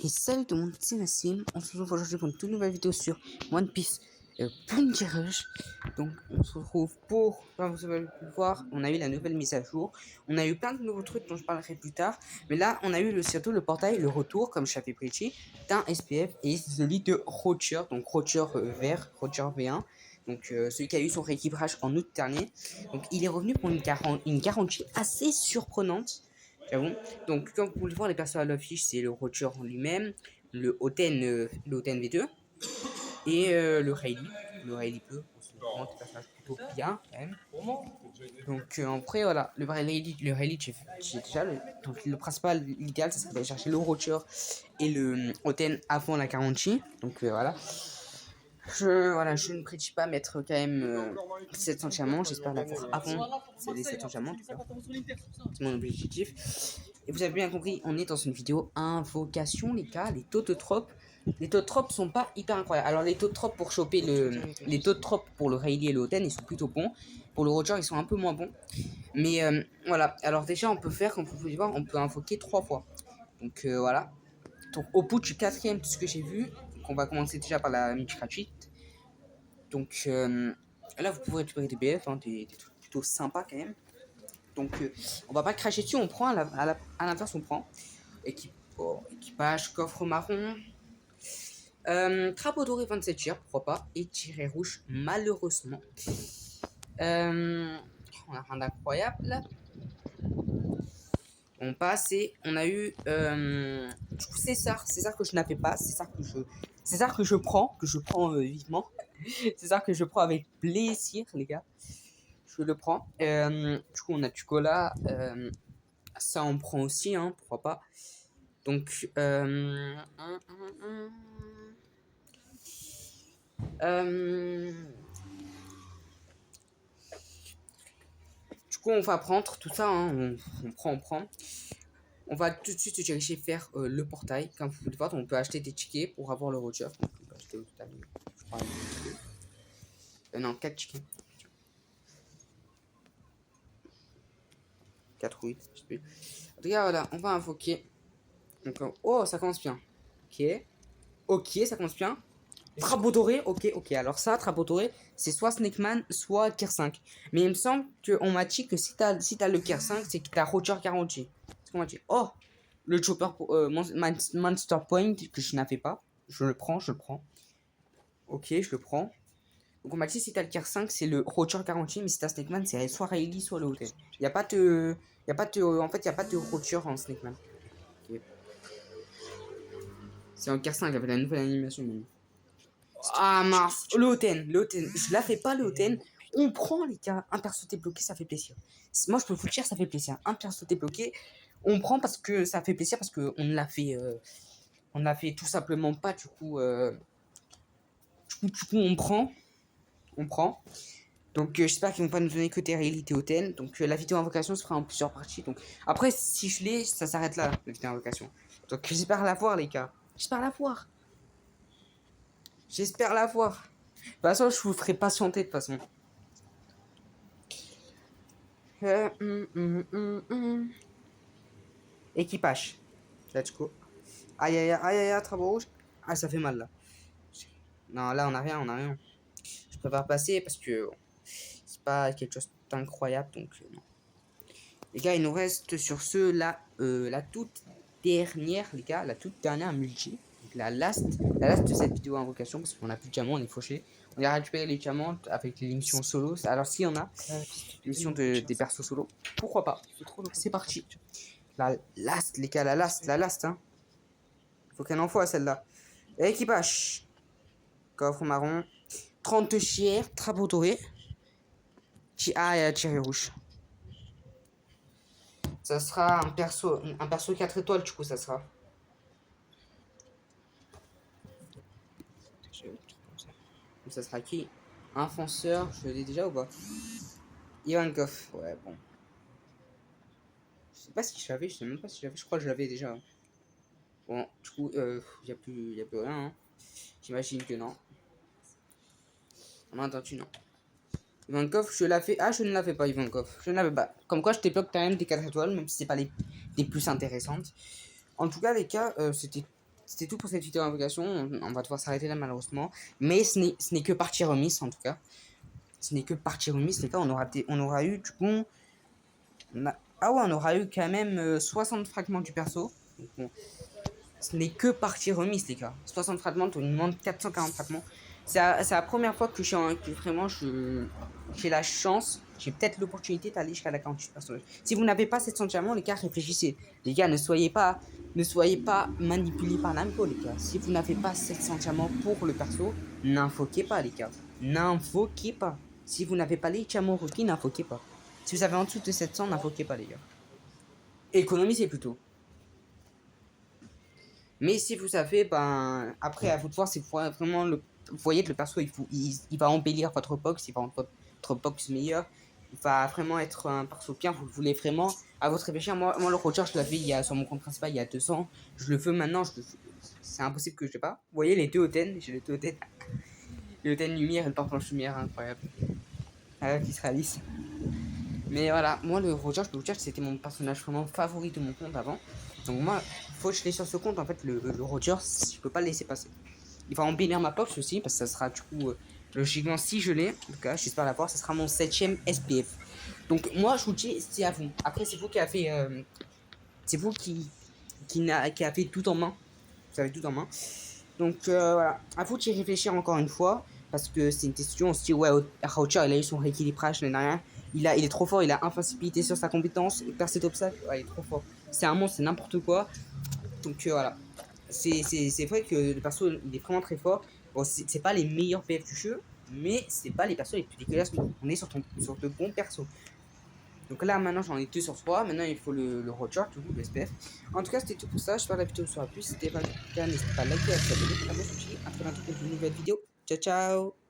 Et salut tout le monde, c'est Nassim. On se retrouve aujourd'hui pour une toute nouvelle vidéo sur One Piece Bounty Rush. Donc on se retrouve pour, comme vous avez pu voir, on a eu la nouvelle mise à jour. On a eu plein de nouveaux trucs dont je parlerai plus tard. Mais là on a eu surtout le portail, le retour, comme je l'avais prédit, d'un SPF et celui de Roger. Donc Roger vert, Roger V1. Donc celui qui a eu son rééquilibrage en août dernier. Donc il est revenu pour une garantie assez surprenante. J'avoue. Donc, comme vous pouvez le voir, les personnages à l'affiche, c'est le Roger en lui-même, le Oten V2 et le Rayleigh. Le Rayleigh Bleu, on se rend des personnages plutôt bien quand même. Donc, après, voilà, le Rayleigh, j'ai déjà donc, le principal, l'idéal, ça serait d'aller chercher le Roger et le Oten avant la garantie. Donc, voilà. Je ne prédis pas mettre quand même 700 diamants, j'espère l'avoir avant les 700 diamants en tout cas. C'est mon objectif. Et vous avez bien compris, on est dans une vidéo invocation les gars, les taux de trop. Les taux de trop sont pas hyper incroyables. Alors les taux de trop pour choper les taux de trop pour le Rayleigh et le Oten, ils sont plutôt bons. Pour le Roger, ils sont un peu moins bons. Mais voilà, alors déjà on peut faire, comme vous pouvez voir, on peut invoquer 3 fois. Donc voilà. Donc au bout du 4ème, tout ce que j'ai vu, donc on va commencer déjà par la mise gratuite. Donc là, vous pouvez récupérer des BF, hein, des trucs plutôt sympas quand même. Donc on va pas cracher dessus, on prend à l'inverse, on prend. Équipage, coffre marron. Crapaud doré 27 tirs, pourquoi pas. Et tiret rouge, malheureusement. On a rien d'incroyable. On passe et on a eu du coup César que je n'avais pas, César que je prends vivement. César que je prends avec plaisir les gars. Je le prends. Du coup on a Tucola, ça on prend aussi hein, pourquoi pas. Donc du coup on va prendre tout ça hein, on prend. On va tout de suite se diriger vers le portail. Comme vous pouvez le voir, on peut acheter des tickets pour avoir le Roger. Donc, on peut acheter au total, je crois, non, 4 tickets. 4 ou 8, je sais plus. Regarde, voilà, on va invoquer. Donc, oh, ça commence bien. Ok, ça commence bien. Trabeau doré, ok. Alors ça, Trabeau doré, c'est soit Snakeman, soit Tier 5. Mais il me semble qu'on m'a dit que si t'as le Tier 5, c'est que t'as Roger garanti. C'est ce qu'on m'a dit. Oh, le Chopper Monster Point que je n'avais pas. Je le prends. Ok, je le prends. Donc on m'a dit si t'as le Tier 5, c'est le Roger garanti, mais si t'as Snakeman, c'est soit Rayleigh, soit le Hotel. En fait, il y a pas de Roger en Snakeman. Okay. C'est en Tier 5 avec la nouvelle animation. Même. Ah mince, le Hoten. Je la fais pas le Hoten. On prend les gars, un perso débloqué, ça fait plaisir. Moi je peux vous le dire, ça fait plaisir. Un perso débloqué, on prend parce que ça fait plaisir, parce qu'on l'a fait, on l'a fait tout simplement pas, du coup, on prend. Donc j'espère qu'ils vont pas nous donner que des réalités Hoten. Donc la vidéo invocation se fera en plusieurs parties. Donc après si je l'ai, ça s'arrête là, la vidéo invocation. Donc j'espère la voir les gars. J'espère la voir. De toute façon, je vous ferai patienter de toute façon. Équipage. Let's go. Aïe, travaux rouges. Ah, ça fait mal là. Non, là, on a rien. Je préfère passer parce que bon, c'est pas quelque chose d'incroyable. Donc, non. Les gars, il nous reste sur ce là, la toute dernière, les gars, la toute dernière multi. Donc, la last de cette vidéo invocation parce qu'on a plus de diamants, on est fauché. On a récupéré les diamants avec l'émission solo. Alors, s'il y en a, l'émission des persos solo, pourquoi pas. C'est parti. La last, les gars, la last, hein. Faut qu'elle envoie celle-là. Équipage. Coffre marron. 30 chières, trapeau doré. Ah, et tiré rouge. Ça sera un perso 4 étoiles, du coup, ça sera. Ça sera qui? Un fonceur, je l'ai déjà ou pas? Ivankov, ouais, bon. Je sais pas si je l'avais, je sais même pas si je l'avais, je crois que je l'avais déjà. Bon, du coup, y a plus rien, hein. J'imagine que non. On a entendu, non. Ivankov, je l'avais. Ah, je ne l'avais pas, Ivankov. Je ne l'avais pas. Comme quoi, je débloque quand même des 4 étoiles, même si c'est pas les plus intéressantes. En tout cas, les gars, c'était c'était tout pour cette vidéo d'invocation. On va devoir s'arrêter là malheureusement. Mais ce n'est que partie remise en tout cas. Ce n'est que partie remise, les gars. On aura eu du coup... Ah ouais, on aura eu quand même 60 fragments du perso. Donc, bon, ce n'est que partie remise, les gars. 60 fragments, on nous demande 440 fragments. C'est la première fois que vraiment j'ai la chance, j'ai peut-être l'opportunité d'aller jusqu'à la 48 personnages. Si vous n'avez pas 700 diamants, les gars, réfléchissez. Les gars, ne soyez pas manipulés par Namco, les gars. Si vous n'avez pas 700 diamants pour le perso, n'invoquez pas, les gars. N'invoquez pas. Si vous n'avez pas les diamants requis, n'invoquez pas. Si vous avez en dessous de 700, n'invoquez pas, les gars. Économisez plutôt. Mais si vous savez, ben, après, à vous de voir si vous vraiment vous voyez que le perso, il va embellir votre box, il va rendre votre box meilleur. Il va vraiment être un perso bien, vous le voulez vraiment. À votre réfléchir, moi le Roger, je l'avais sur mon compte principal il y a 2 ans. Je le veux maintenant, c'est impossible que je l'ai pas. Vous voyez les deux Oten, j'ai les deux Oten. Le Oten lumière et le pare-planche lumière, incroyable. Ah, qui se réalise. Mais voilà, moi le Roger, je peux vous dire que c'était mon personnage vraiment favori de mon compte avant. Donc moi, faut que je l'ai sur ce compte, en fait, le Roger, je peux pas le laisser passer. Il va embellir ma box aussi, parce que ça sera du coup, logiquement, si je l'ai, en tout cas, j'espère l'avoir, ça sera mon 7ème SPF. Donc moi, je vous dis, c'est à vous. Après, c'est vous qui avez fait, c'est vous qui a fait tout en main. Vous avez tout en main. Donc voilà, à vous d'y réfléchir encore une fois, parce que c'est une question, on se dit, ouais, Roger, il a eu son rééquilibrage l'année dernière. Il est trop fort, il a invincibilité sur sa compétence, percer d'obstacle, ouais, il est trop fort. C'est un monstre, c'est n'importe quoi. Donc voilà. C'est vrai que le perso, il est vraiment très fort. Bon, c'est pas les meilleurs PF du jeu, mais c'est pas les persos les plus dégueulasses. On est sur de bons persos. Donc là, maintenant, j'en ai 2 sur 3. Maintenant, il faut le Roger, tout le SPF. En tout cas, c'était tout pour ça. J'espère que la vidéo vous sera plu. Si c'était pas le cas, n'hésitez pas à liker et à vous abonner. À moi, je vous dis à très bientôt pour une nouvelle vidéo. Ciao, ciao!